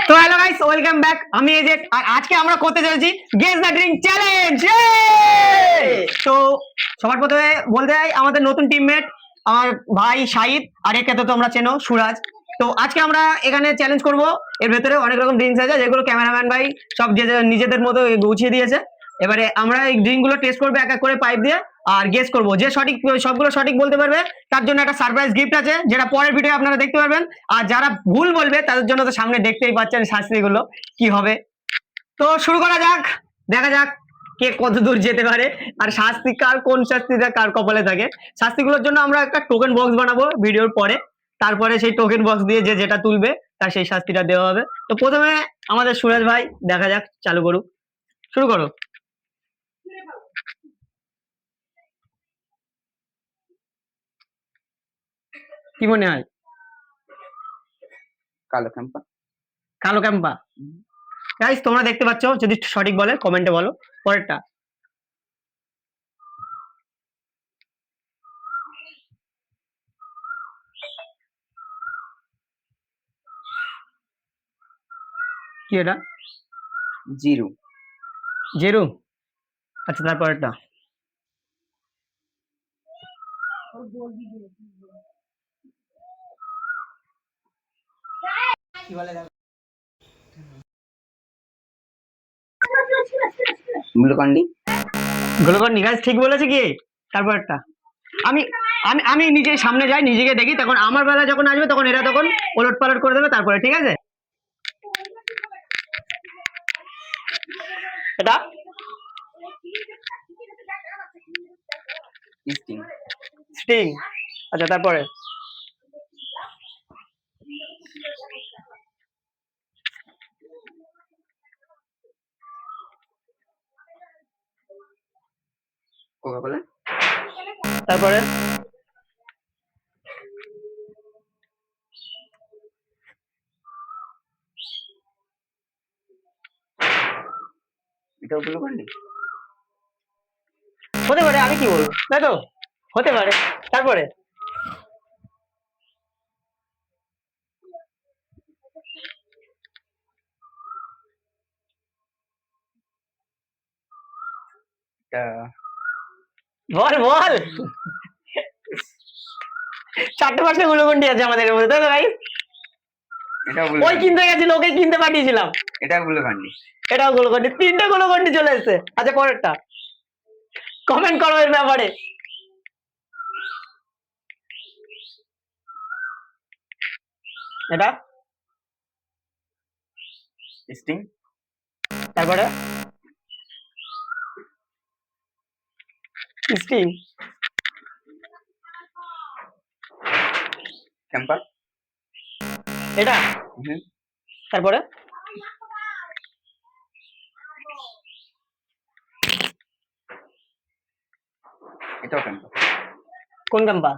তো hello guys, welcome back. আমি এই যে আজকে আমরা করতে চলেছি গেস দ্য ড্রিঙ্ক চ্যালেঞ্জ। তো সবার প্রথমে বলতে চাই আমাদের নতুন টিমমেট আমার ভাই শাহিদ, আর একে তো তোমরা চেনো, সুরাজ। তো আজকে আমরা এখানে চ্যালেঞ্জ করব। এর ভেতরে অনেক রকম ড্রিঙ্কস আছে যেগুলো ক্যামেরাম্যান ভাই সব যে নিজেদের মতো গুছিয়ে দিয়েছে। এবারে আমরা এই ড্রিঙ্ক গুলো টেস্ট করবো এক এক করে পাইপ দিয়ে, আর গেস করবো। যে সঠিক সবগুলো সঠিক বলতে পারবে তার জন্য একটা সারপ্রাইজ গিফট আছে, যেটা পরের ভিডিও আপনারা দেখতে পারবেন। আর যারা ভুল বলবে তাদের জন্য তো সামনে দেখতেই পাচ্ছেন শাস্তিগুলো কি হবে। তো শুরু করা যাক, দেখা যাক কে কত দূর যেতে পারে, আর শাস্তি কার, কোন শাস্তিটা কার কপালে থাকে। শাস্তিগুলোর জন্য আমরা একটা টোকেন বক্স বানাবো ভিডিওর পরে, তারপরে সেই টোকেন বক্স দিয়ে যে যেটা তুলবে তার সেই শাস্তিটা দেওয়া হবে। তো প্রথমে আমাদের সুরাজ ভাই, দেখা যাক, চালু করুক, শুরু করো। কি মনে হয়? কালো ক্যাম্পা। কালো ক্যাম্পা। গাইস তোমরা দেখতে পাচ্ছ, যদি সঠিক বলে কমেন্টে বলো। পরেরটা কি? এটা জিরু। জেরু। আচ্ছা, তারপরেরটা কি বলে? গ্লুকন্ডি। গ্লুকন্ডি। গাইস ঠিক বলেছে কি? তারপরেরটা আমি আমি আমি নিজে সামনে যাই, নিজেকে দেখি, তখন আমার বেলা যখন আসবে তখন এরা তখন ওলট পালট করে দেবে তারপরে, ঠিক আছে? এটা স্টিং। স্টিং। আচ্ছা, তারপরে কোকা-কোলা। তারপরে এটাও গ্লুকন্ডি। হতে পারে, আমি কি বলবো, তাই তো হতে পারে। তারপরে এটা বল বল। চারটে পাঁচটা গ্লুকন্ডি আছে আমাদের মধ্যে, তাই তো ভাই? এটাও ওই গ্লুকন্ডি। কিনতে গেছিল, ওকে কিনতে পাঠিয়েছিলাম। এটাও গ্লুকন্ডি। এটাও গ্লুকন্ডি। তিনটে গ্লুকন্ডি চলে এসেছে। আচ্ছা, পরেরটা কমেন্ট করো এর ব্যাপারে। এটা স্টিং। তারপরে স্টিং। ক্যাম্পা। এটা তারপরে এটাও ক্যাম্পা। কোন ক্যাম্পা?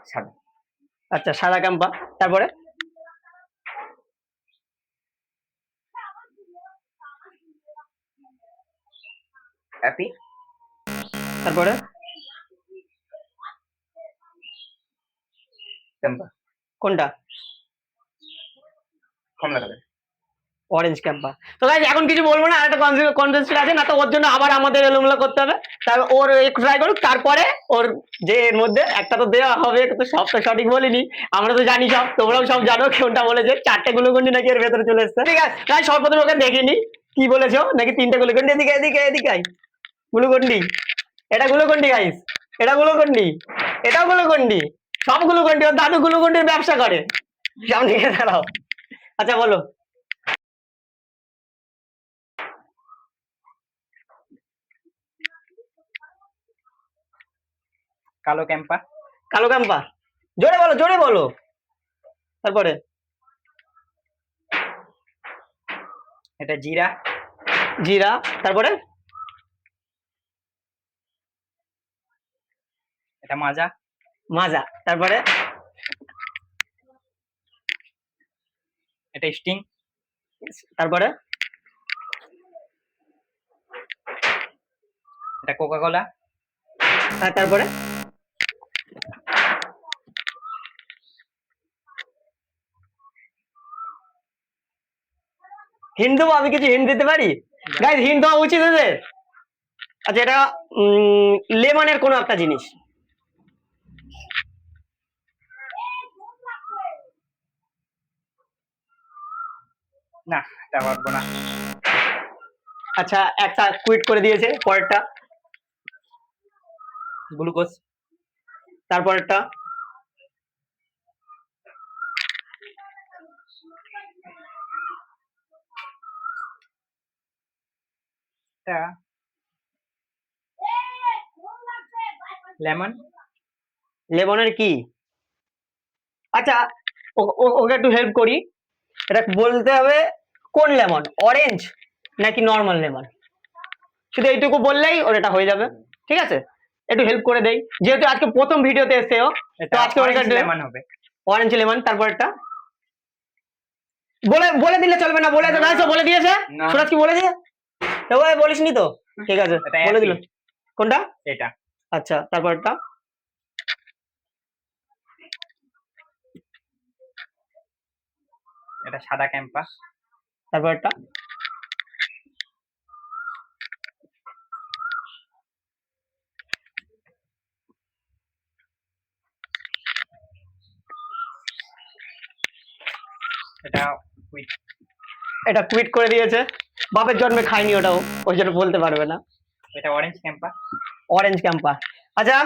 সাদা। আচ্ছা, সাদা ক্যাম্পা। তারপরে হ্যাপি। তারপরে ক্যাম্পা। কোনটা? কমলা কালার। অরেঞ্জ ক্যাম্পা। তো গাইস এখন কিছু বলবো না, একটা কনটেস্ট আছে না, তো ওর জন্য আবার আমাদের এলোমেলো করতে হবে। তারপর ওর একটু ট্রাই করুক, তারপরে ওর যে এর মধ্যে একটা তো দেওয়া হবে। তো সব তো সঠিক বলিনি, আমরা তো জানি সব, তোমরাও সব জানো কোনটা বলেছে। চারটে গ্লুকন্ডি নাকি এর ভেতরে চলে এসছে। ঠিক আছে গাইস, সর্বপ্রথম ওকে দেখিনি কি বলেছো, নাকি তিনটে গ্লুকন্ডি। এদিকে এদিকে এদিকে আই। গ্লুকন্ডি। এটা গ্লুকন্ডি গাইস, এটা গ্লুকন্ডি, এটাও গ্লুকন্ডি, সব গ্লুকন্ডি। ওর দাদু গ্লুকন্ডির ব্যবসা করে। সামনে গিয়ে দাঁড়াও। আচ্ছা বলো। কালো ক্যাম্পা। কালো ক্যাম্পা। জোরে বলো, জোরে বলো। তারপরে এটা জিরা। জিরা। তারপরে এটা মাজা। মাজা। তারপরে এটা স্টিং। তারপরে এটা কোকা-কোলা। তারপরে হিন্ট দেবো, আমি কিছু হিন্ট দিতে পারি? গাইজ হিন্ট দেওয়া উচিত এদের। আচ্ছা, এটা লেমনের কোনো একটা জিনিস। না, এটা পারবো না। আচ্ছা, একটা কুইট করে দিয়েছে, পরেরটা, গ্লুকোজ। তারপরেরটা, এটা লেমন। লেমনের কি? আচ্ছা, ওকে একটু হেল্প করি, এটা বলতে হবে কোন লেমন, অরেঞ্জ নাকি নর্মাল লেমন। শুধু এইটুকু বললেই ওর এটা হয়ে যাবে, ঠিক আছে? একটু হেল্প করে দেই, যেহেতু আজকে প্রথম ভিডিওতে এসছে ও, তো এটা আজকে ওর অরেঞ্জ কাছে লেমন হবে। Orange lemon. তারপরটা বলে বলে দিলে চলবে না, বলে গাইস ও বলে দিয়েছে। না। সুরাজ কি বলেছে? তো ওই বলিসনি তো, ঠিক আছে, এটা বলে দিল। অ্যাপি। কোনটা? এটা আচ্ছা, তারপরটা, এটা সাদা ক্যাম্পাস। তারপরটা, এটা হুইট। এটা কুইট করে দিয়েছে, বাপের জন্মে খাইনি ওটাও, ওই জন্য বলতে পারবে না। এটা অরেঞ্জ ক্যাম্পাস। অরেঞ্জ ক্যাম্পা। আচ্ছা,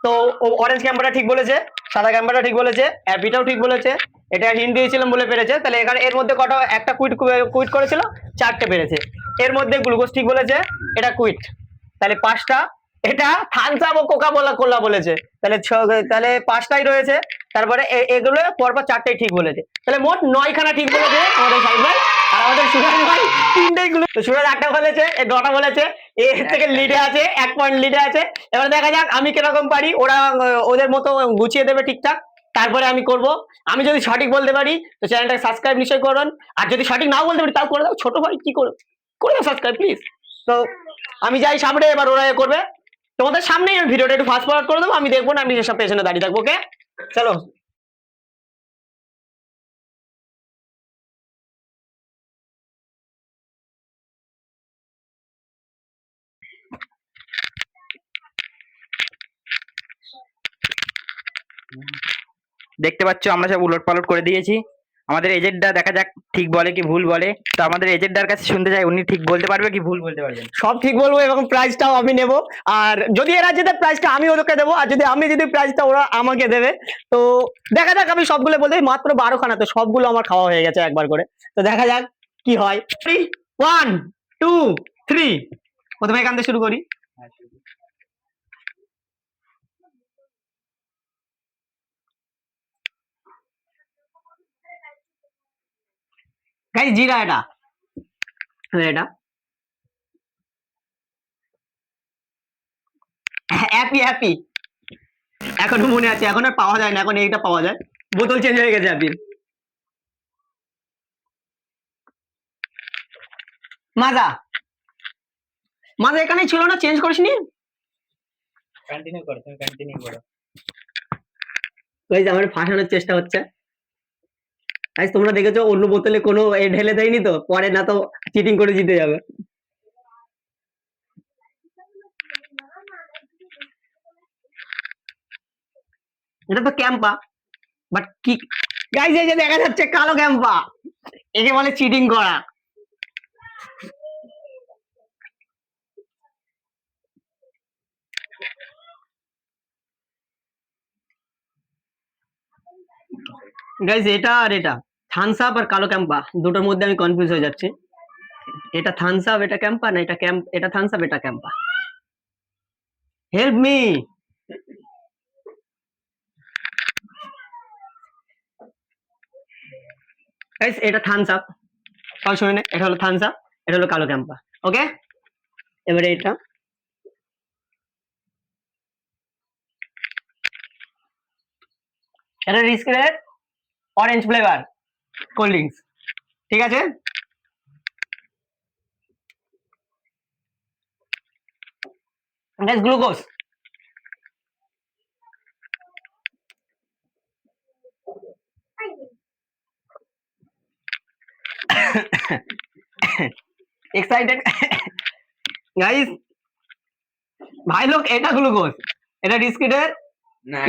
তো ও অরেঞ্জ ক্যাম্পাটা ঠিক বলেছে, সাদা ক্যাম্পাটা ঠিক বলেছে, অ্যাপিটাও ঠিক বলেছে, এটা হিন্ট দিয়েছিলাম বলে পেরেছে। তাহলে এখানে এর মধ্যে কটা, একটা কুইট কুইট করেছিল, চারটে পেরেছে। এর মধ্যে গ্লুকোজ ঠিক বলেছে, এটা কুইট, তাহলে পাঁচটা। এটা থামস আপ ও কোকা কোলা বলেছে, তাহলে তাহলে পাঁচটাই রয়েছে। তারপরে এগুলো পরপর চারটেই ঠিক বলেছে, তাহলে মোট 9খানা ঠিক বলেছে আমাদের সাইড ভাই। আর আমাদের সুরাজ ভাই তিনটেই গুলো, তো সুরাজ 8টা বলেছে, এ 9টা বলেছে, এর থেকে লিডে আছে, 1 পয়েন্ট লিডে আছে। এবার দেখা যাক আমি কিরকম পারি, ওরা ওদের মতো গুছিয়ে দেবে ঠিকঠাক, তারপরে আমি করব। আমি যদি সঠিক বলতে পারি তো চ্যানেলটাকে সাবস্ক্রাইব নিশ্চয়ই করুন, আর যদি সঠিক নাও বলতে পারি তাও করে দাও, ছোট ভাই কি করে করে দাও সাবস্ক্রাইব প্লিজ। তো আমি যাই সামনে, এবার ওরা করবে, তোমাদের সামনেই আমি ভিডিওটা একটু ফাস্ট ফরওয়ার্ড করে দেবো, আমি দেখবো না, আমি সেসব পেছনে দাঁড়িয়ে থাকবো। ওকে, চলো। দেখতে পাচ্ছ আমরা সব উলট পালট করে দিয়েছি। আমাদের এজেন্টটা দেখা যাক ঠিক বলে কি ভুল বলে। তো আমাদের এজেন্টটার কাছে শুনতে চাই, উনি ঠিক বলতে পারবে কি ভুল বলতে পারবেন? সব ঠিক বলবো এবং প্রাইজটাও আমি নেব, আর যদি এরা যেতে প্রাইজটা আমি ওদেরকে দেবো, আর যদি আমি যদি প্রাইজটা ওরা আমাকে দেবে। তো দেখা যাক, আমি সবগুলো বলতে মাত্র 12খানা, তো সবগুলো আমার খাওয়া হয়ে গেছে একবার করে। তো দেখা যাক কি হয়। 1 2 3, প্রথমে এখান থেকে শুরু করি। গাইস জিরা, এটা এটা হ্যাপি হ্যাপি, এখনো মনে আছে, এখন আর পাওয়া যায় না, এখন এইটা পাওয়া যায়, বোতল চেঞ্জ হয়ে গেছে হ্যাপির। মাজা, মাজা এখানেই ছিল না, চেঞ্জ করিসনি? কন্টিনিউ করো, তুমি কন্টিনিউ করো। ওই যে আমার ফাঁসানোর চেষ্টা হচ্ছে। আজ তোমরা দেখেছো অন্য বোতলে কোনো ঢেলে দেয়নি তো, পরে না তো চিটিং করে জিতে যাবে। এটা তো ক্যাম্পা, বাট কি গাইস, এই যে দেখা যাচ্ছে কালো ক্যাম্পা, একে বলে চিটিং করা। গাইস এটা আর এটা, থামস আপ আর কালো ক্যাম্পা, দুটোর মধ্যে আমি কনফিউজ হয়ে যাচ্ছি। এটা থামস আপ, এটা ক্যাম্পা, না এটা ক্যাম্প, এটা থামস আপ, এটা ক্যাম্পা। Help me. গাইস এটা থামস আপ, সবাই শুনে নে, এটা হলো থামস আপ, এটা হলো কালো ক্যাম্পা। ওকে, এবারে এটা, এটা রিস্কের অরেঞ্জ ফ্লেভার কোল্ড ড্রিঙ্কস, ঠিক আছে। Guys glucose, excited guys. ভাই লোক এটা গ্লুকোজ, এটা বিস্কিটের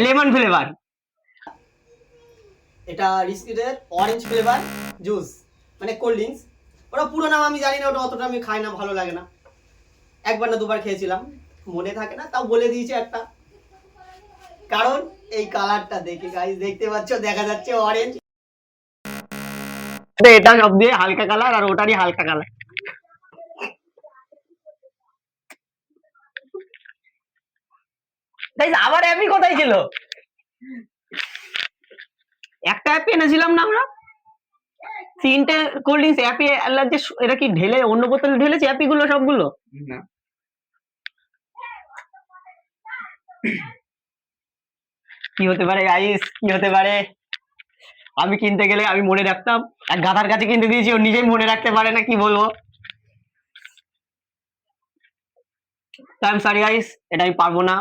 লেমন ফ্লেভার, এটা বিস্কিটের অরেঞ্জ ফ্লেভার জুস, মানে কোল্ড ড্রিঙ্কস। ওটা পুরো নাম আমি জানি না, ওটা অতটা আমি খাই না, ভালো লাগে না। একবার না দুবার খেয়েছিলাম, মনে থাকে না, তাও বলে দিয়েছে একটা। কারণ এই কালারটা দেখে গাইস, দেখতে পাচ্ছ দেখা যাচ্ছে অরেঞ্জ। এটা সব দিয়ে হালকা কালার আর ওটারই হালকা কালার। গাইস আবার অ্যাপি কোথায় ছিল? একটা অ্যাপি এনেছিলাম না আমরা, তিনটে কোল্ড ড্রিঙ্কস অ্যাপি। যে এটা কি ঢেলে অন্য বোতলে ঢেলেছে অ্যাপি গুলো সবগুলো? না কি হতে পারে গাইস, কি হতে পারে? আমি কিনতে গেলে আমি মনে রাখতাম, এক গাধার কাছে কিনতে দিয়েছি, ও নিজেই মনে রাখতে পারে না, কি বলবো। আই এম সরি গাইস, এটা আমি পারবো না,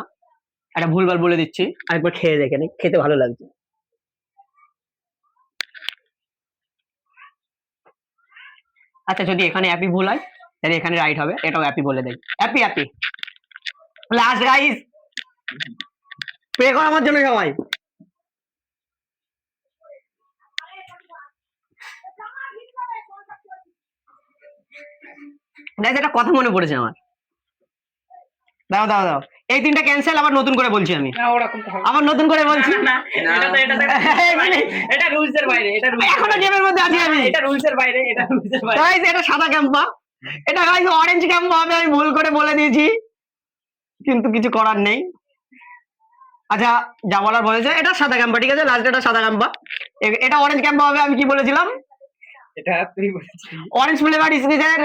এটা ভুলভাল বলে দিচ্ছি। আরেকবার খেয়ে দেখে নি, খেতে ভালো লাগছে। আচ্ছা যদি এখানে অ্যাপি ভুল হয় তাহলে এখানে রাইট হবে, এটাও অ্যাপি বলে দেয়। অ্যাপি অ্যাপি লাস্ট গাইস, প্রে করো আমার জন্য সবাই। গাইস একটা কথা মনে পড়েছে আমার, দাও দাও দাও, এই তিনটা ক্যান্সেল, আবার নতুন করে বলছি আমি, না ওরকম তো হবে আবার নতুন করে বলছি। না, এটা তো এটা রুলস এর বাইরে, এটা rules এর এখনো বাইরে। গেমের মধ্যে আছি আমি। এটা রুলস এর বাইরে, এটা রুলস এর বাইরে। গাইস এটা সাদা ক্যাম্পা, এটা গাইস অরেঞ্জ ক্যাম্পা হবে, আমি ভুল করে বলে দিয়েছি, কিন্তু কিছু করার নেই। আচ্ছা যা বলার বলেছে, এটা সাদা ক্যাম্পা, ঠিক আছে, লাস্ট এটা সাদা ক্যাম্পা, এটা অরেঞ্জ ক্যাম্পা হবে। আমি কি বলেছিলাম? এটা তুই বলেছিস। অরেঞ্জ ফ্লেভার স্পিচের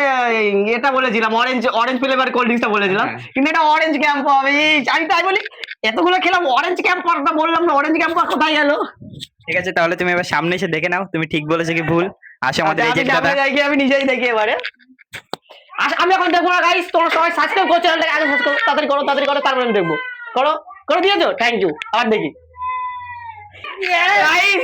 এটা বলেছিলাম, অরেঞ্জ অরেঞ্জ ফ্লেভার কোল্ড ড্রিঙ্কসটা বলেছিলাম, হ্যাঁ। কিন্তু এটা অরেঞ্জ ক্যাম্পা হবে। আমি তাই বলি, এতগুলো খেলাম, অরেঞ্জ ক্যাম্পারটা বললাম না, অরেঞ্জ ক্যাম্পা কোথায় গেল? ঠিক আছে তাহলে তুমি এবার সামনে এসে দেখে নাও তুমি ঠিক বলেছো কি ভুল। আসো আমাদের আচ্ছা, আমি এজেন্ট দাদা। সামনে যাই গিয়ে আমি নিজেই দেখি এবারে। আমি এখন দেখবো না গাইস, তোমরা সবাই সাবস্ক্রাইব করো চ্যানেলটাকে, আগে সাবস্ক্রাইব তাড়াতাড়ি করো, তাড়াতাড়ি করো, তারপরে আমি দেখবো। করো করে দিয়েছো, থ্যাংক ইউ। আবার দেখি গাইস,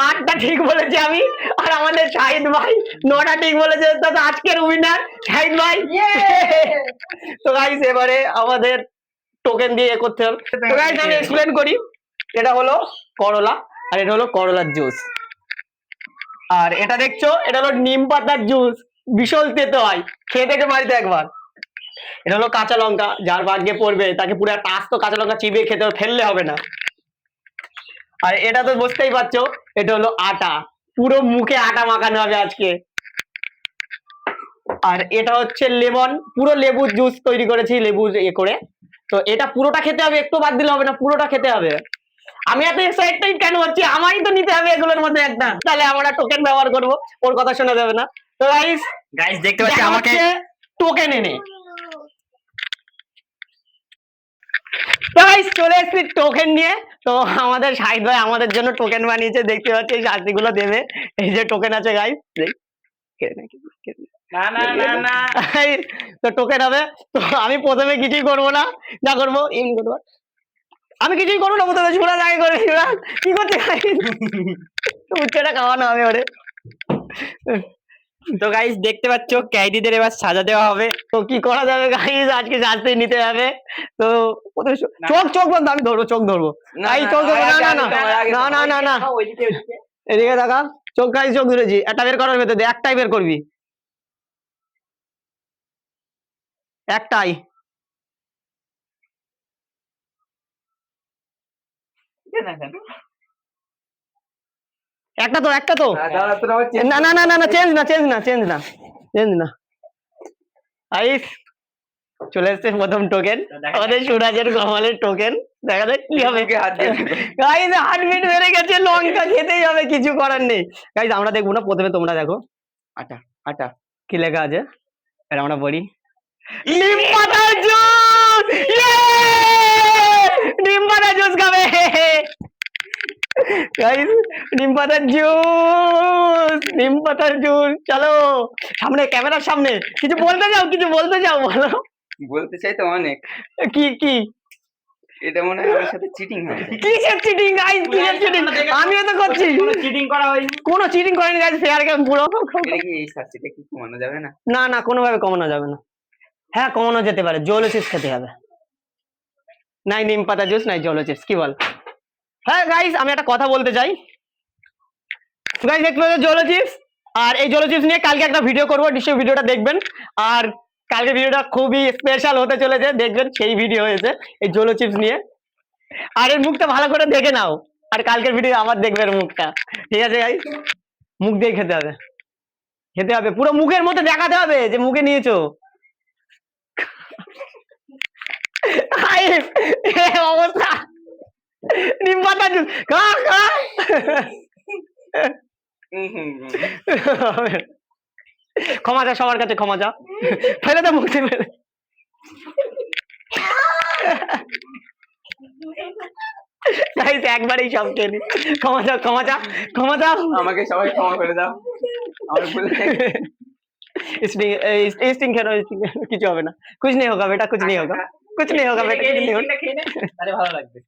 আটটা ঠিক বলেছি আমি, আর আমাদের শাহিদ ভাই 9টা ঠিক বলেছে। তো আজকের উইনার শাহিদ ভাই। তো গাইস এবারে আমাদের টোকেন দিয়ে করতে হবে। তো গাইস আমি এক্সপ্লেন করি, এটা হলো করলা, আর এটা হলো করলার জুস, আর এটা দেখছো এটা হলো নিম পাতার জুস, বিশাল তেতো হয়, খেয়ে দেখে বাড়িতে একবার। এটা হলো কাঁচা লঙ্কা, যার ভাগ্যে পড়বে তাকে পুরো একটা আস্ত কাঁচা লঙ্কা চিবিয়ে খেতে হবে, ফেললে হবে না। আর এটা তো বুঝতেই পারছো, এটা হলো আটা, পুরো মুখে আটা মাখানো হবে আজকে। আর এটা হচ্ছে লেমন, পুরো লেবুর জুস তৈরি করেছি, লেবু ইয়ে করে। তো এটা পুরোটা খেতে হবে, একটু বাদ দিলে হবে না, পুরোটা খেতে হবে। আমি এত এক্সাইটেড কেন হচ্ছি, আমারই তো নিতে হবে এগুলোর মধ্যে একটা, তাহলে আমরা টোকেন ব্যবহার করবো, ওর কথা শোনা যাবে না। তো গাইস গাইস দেখতে পাচ্ছি আমাকে টোকেন এনে, গাইস চলে এসেছি টোকেন নিয়ে। তো আমাদের শাহিদ ভাই আমাদের জন্য টোকেন বানিয়েছে, দেখতে পাচ্ছি এই শাস্তিগুলো দেবে। এই যে টোকেন আছে গাইস, না না না না তো টোকেন হবে। তো আমি প্রথমে কিছুই করবো না, যা করবো এমনি করবো, আমি কিছুই করবো না, প্রথমে ছোড়া আগে করবে। ছোড়া কি করছে উচ্চটা খাওয়ানো হবে ওরে। তো গাইস দেখতে পাচ্ছ ক্যাডিদের এবার সাজা দেওয়া হবে। তো কি করা যাবে গাইস, আজকে শাস্তি নিতে হবে। তো প্রথমে চোখ চোখ বন্ধ, আমি ধরবো, চোখ ধরবো। গাইস চোখ ধরবো, না না না না না না, এদিকে দেখা, চোখ গাইস চোখ ধরেছি, একটা বের করার ভেতর দিয়ে একটাই বের করবি, একটাই। একটা তো, একটা তো, না না না না না, চেঞ্জ না, চেঞ্জ না, চেঞ্জ না, চেঞ্জ না। আইস চলে এসছে প্রথম টোকেন, আমাদের সুরাজের কমালের টোকেন। দেখা যাক কি হবে। গাইস হার্টবিট বেড়ে গেছে, লঙ্কা খেতেই হবে, কিছু করার নেই। গাইস আমরা দেখবো না, প্রথমে তোমরা দেখো আটা আটা কি লেখা আছে, এটা আমরা পড়ি। নিম পাতার জুস, নিম পাতার জুস খাবে গাইস, নিম পাতার জুস, নিম পাতার জুস। চলো সামনে, ক্যামেরার সামনে কিছু বলতে যাও, কিছু বলতে যাও, বলো। বলতে চাই তো অনেক। কি কি এটা মনে হয় আমার সাথে চিটিং হয়েছে। কিসের চিটিং গাইস, কিসের চিটিং? আমিও তো করছি। চিটিং করা হয়নি। কোনো চিটিং করেনি গাইস, ফেয়ার গেম পুরো। এটা কি এই শাস্তিটা কি কমানো যাবে না? না না, কোনোভাবে কমানো যাবে না। হ্যাঁ কমানো যেতে পারে, জলো চিপস খেতে হবে। নাই নিম পাতা জুস, নাই জলো চিপস, কি বল? হ্যাঁ গাইস, আমি একটা কথা বলতে চাই। গাইস দেখতে পাচ্ছ জলো চিপস, আর এই জলো চিপস নিয়ে কালকে একটা ভিডিও করবো, নিশ্চয়ই ভিডিওটা দেখবেন। আর কালকে ভিডিওটা খুবই স্পেশাল হতে চলেছে, দেখবেন সেই ভিডিও হয়েছে এই জলো চিপস নিয়ে। আর এর মুখটা ভালো করে দেখে নাও, আর কালকের ভিডিও আবার দেখবে এর মুখটা, ঠিক আছে গাইস? মুখ দিয়ে খেতে হবে, খেতে হবে, পুরো মুখের মধ্যে দেখাতে হবে যে মুখে নিয়েছো। গাইস এই অবস্থা, নিম পাতা জুস খা খা। ক্ষমা চা, সবার কাছে ক্ষমা চা, ফেলে দে মুখে ফেলে। গাইস একবারেই সব খেয়ে নি। ক্ষমা চাও, ক্ষমা চা, ক্ষমা চাও। আমাকে সবাই ক্ষমা করে দাও। আমার ভুল হয়ে গেছে। स्टिंग खेलो, কিছু হবে না, कुछ नहीं होगा बेटा, कुछ नहीं होगा, कुछ नहीं होगा बेटा, कुछ नहीं होगा। খেয়ে নে, তাহলে ভালো লাগবে।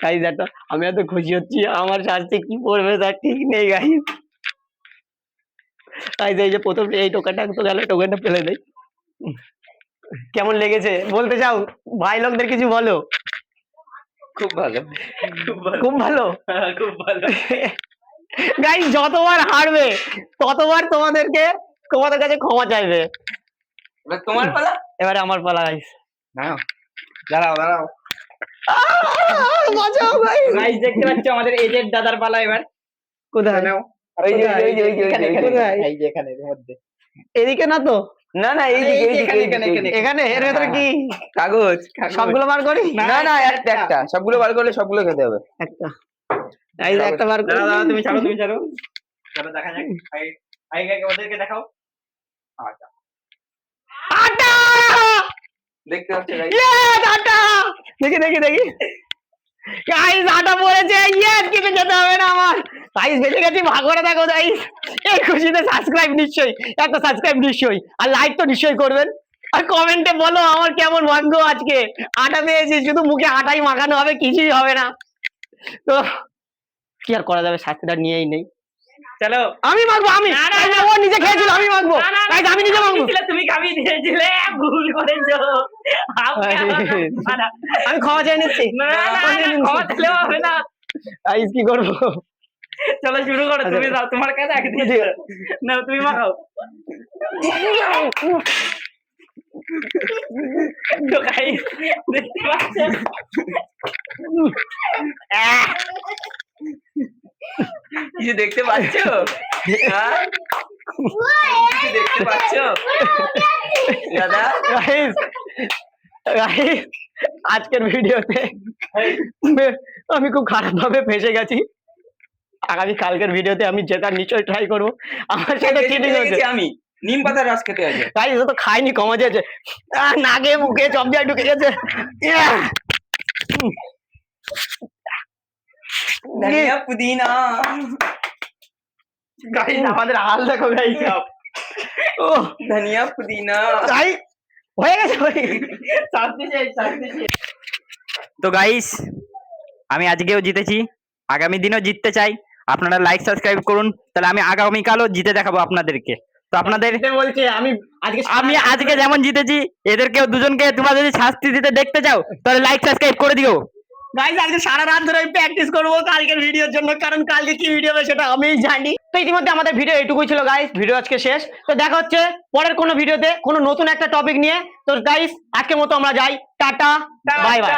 গাইস এটা আমি এত খুশি হচ্ছি, আমার শাস্তি কি পড়বে তার ঠিক নেই গাইস। গাইস এই যে প্রথম এই টোকাটা তো গেল, টোকাটা ফেলে দেই। কেমন লেগেছে বলতে চাও ভাই লোকদের, কিছু বলো। খুব ভালো, খুব ভালো, খুব ভালো। খুব ভালো। গাইস যতবার হারবে ততবার তোমাদের কাছে ক্ষমা চাইবে। এবার তোমার পালা। এবারে আমার পালা গাইস। দাঁড়াও, দাঁড়াও, দাঁড়াও। বাঁচাও গাইস। গাইস দেখতে পাচ্ছ আমাদের এজেড দাদার পালা এবার। কোথায়? নাও। ওই যে ওই যে এখানে, কোথায়? এই যে এখানে এর মধ্যে। এদিকে না তো? না না, এই যে এখানে এখানে এর ভেতরে কি কাগজ। সবগুলো বার করি? না না, একটা সবগুলো বার করলে সবগুলো খেতে হবে। একটা গাইস, একটা বার করি। দাঁড়াও, তুমি ছাড়ো, তুমি ছাড়ো। চলো দেখা যাক। আগে ওদেরকে দেখাও। আচ্ছা, আটা দেখতে পাচ্ছ গাইস? ইয়েস আটা। দেখি দেখি দেখি গাইস, আটা পড়েছে। ইয়েস, কিছু খেতে হবে না আমার। গাইস বেঁচে গেছি, ভাগ করে দেখো গাইস। এই খুশিতে সাবস্ক্রাইব নিশ্চয়ই, একটা সাবস্ক্রাইব নিশ্চয়ই, আর লাইক তো নিশ্চয়ই করবেন। আর কমেন্টে বলো আমার কেমন ভাগ্য আজকে, আটা পেয়েছি। শুধু মুখে আটাই মাখানো হবে, কিছুই হবে না। তো কি আর করা যাবে, শাস্তিটা নিয়েই নেই। চলো, আমি মাখবো, আমি ও নিজে খেয়েছিল, আমি মাখবো গাইস, আমি নিজে মাখবো। তুমি খাবি দিয়েছিলে, ভুল করেছো। আমি ক্ষমা চেয়ে নিচ্ছি। না না, ক্ষমা চাইলেও হবে না। গাইস কি করবো? চলো শুরু করো, তুমি দাও, তোমার কাছে আগে দিয়ে দিও। না তুমি মাখাও। তো গাইস দেখতে পাচ্ছেন, কিছু দেখতে পাচ্ছ? হ্যাঁ? কিছু দেখতে পাচ্ছ দাদা? গাইস গাইস আজকের ভিডিওতে আমি খুব খারাপ ভাবে ফেসে গেছি। আগামী কালকের ভিডিওতে আমি যেটা নিশ্চয়ই ট্রাই করবো। আমার সাথে চিটিং হয়েছে। আমি নিম পাতার রস খেতে আছে। গাইস ও তো খাইনি, কমা যাচ্ছে, নাকে মুখে সব জায়গায় ঢুকে গেছে। ধনিয়া পুদিনা। গাইস আমাদের হাল দেখো গাইস সব। ও ধনিয়া পুদিনা। গাইস হয়ে গেছে, হয়ে গেছে। শান্তি চাই, শান্তি চাই। তো গাইস আমি আজকেও জিতেছি, আগামী দিনও জিততে চাই। আপনারা লাইক সাবস্ক্রাইব করুন, তাহলে আমি আগামীকালও জিতে দেখাবো আপনাদেরকে। তো আপনাদের বলছে আমি আজকে যেমন জিতেছি, এদেরকেও দুজনকে তোমরা যদি শাস্তি দিতে দেখতে চাও তাহলে লাইক সাবস্ক্রাইব করে দিও। গাইস আজকে সারা রাত ধরে প্র্যাকটিস করবো কালকের ভিডিওর জন্য, কারণ কালকে কি ভিডিও হবে সেটা আমি জানি। তো ইতিমধ্যে আমাদের ভিডিও এটুকুই ছিল গাইস, ভিডিও আজকে শেষ। তো দেখা হচ্ছে পরের কোনো ভিডিওতে কোনো নতুন একটা টপিক নিয়ে। তো গাইস আজকের মতো আমরা যাই, টাটা বাই বাই।